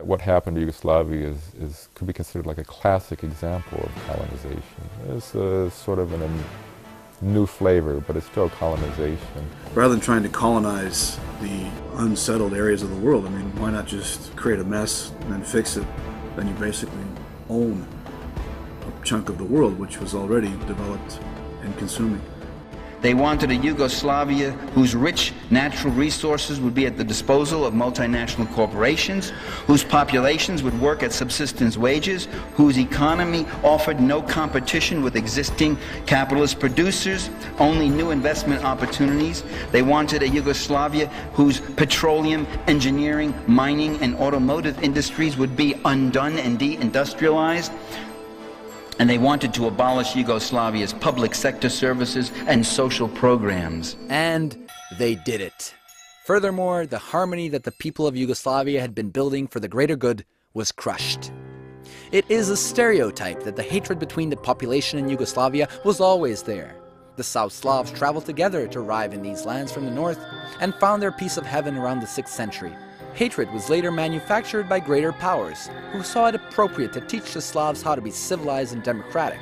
What happened to Yugoslavia could be considered like a classic example of colonization. It's sort of in a new flavor, but it's still colonization. Rather than trying to colonize the unsettled areas of the world, I mean, why not just create a mess and then fix it? Then you basically own a chunk of the world which was already developed and consuming. They wanted a Yugoslavia whose rich natural resources would be at the disposal of multinational corporations, whose populations would work at subsistence wages, whose economy offered no competition with existing capitalist producers, only new investment opportunities. They wanted a Yugoslavia whose petroleum, engineering, mining, and automotive industries would be undone and deindustrialized. And they wanted to abolish Yugoslavia's public sector services and social programs. And they did it. Furthermore, the harmony that the people of Yugoslavia had been building for the greater good was crushed. It is a stereotype that the hatred between the population in Yugoslavia was always there. The South Slavs traveled together to arrive in these lands from the north and found their piece of heaven around the 6th century. Hatred was later manufactured by greater powers, who saw it appropriate to teach the Slavs how to be civilized and democratic.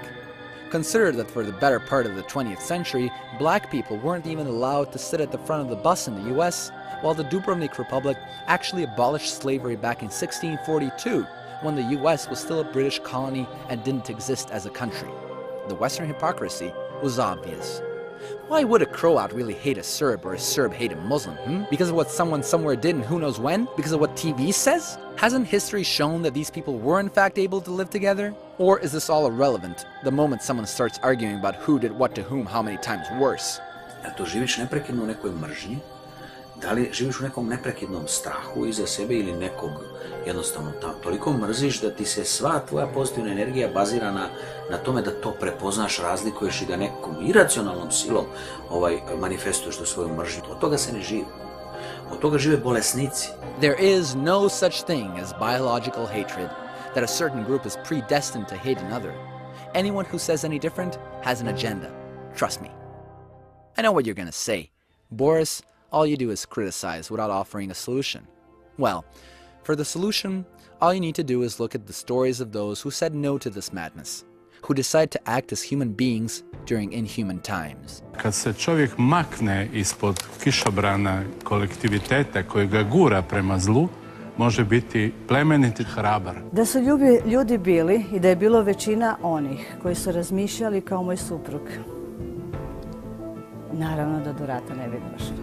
Consider that for the better part of the 20th century, black people weren't even allowed to sit at the front of the bus in the US, while the Dubrovnik Republic actually abolished slavery back in 1642, when the US was still a British colony and didn't exist as a country. The Western hypocrisy was obvious. Why would a Croat really hate a Serb or a Serb hate a Muslim? Because of what someone somewhere did and who knows when? Because of what TV says? Hasn't history shown that these people were in fact able to live together? Or is this all irrelevant the moment someone starts arguing about who did what to whom how many times worse? Da to živiš neprekidno u nekoj mržnji? Da li živiš u nekom neprekidnom strahu iza sebe ili nekog jednostavno toliko mrziš da ti se sva tvoja pozitivna energija bazira na tome da to prepoznaš, razlikuješ i da nekom iracionalnom silom manifestuješ tu svoju mržnju. Od toga se ne živi. Od toga žive bolesnici. There is no such thing as biological hatred, that a certain group is predestined to hate another. Anyone who says any different has an agenda. Trust me. I know what you're gonna say. Boris, all you do is criticize without offering a solution. Well, for the solution, all you need to do is look at the stories of those who said no to this madness, who decide to act as human beings during inhuman times. Kad se čovjek makne ispod kišobrana kolektiviteta koji ga gura prema zlu, može biti plemenit i hrabar. Da su ljudi bili i da je bilo većina onih koji su razmišljali kao moj suprug, naravno da do rata ne bi došlo.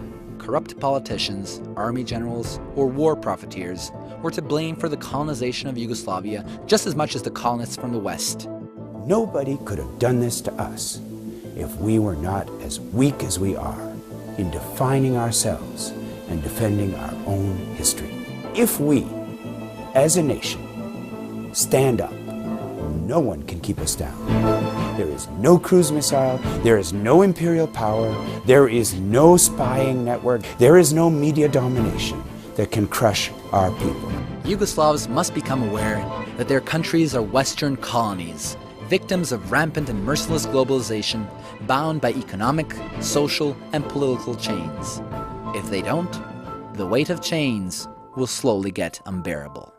Corrupt politicians, army generals, or war profiteers were to blame for the colonization of Yugoslavia just as much as the colonists from the West. Nobody could have done this to us if we were not as weak as we are in defining ourselves and defending our own history. If we, as a nation, stand up, no one can keep us down. There is no cruise missile, there is no imperial power, there is no spying network, there is no media domination that can crush our people. Yugoslavs must become aware that their countries are Western colonies, victims of rampant and merciless globalization, bound by economic, social, and political chains. If they don't, the weight of chains will slowly get unbearable.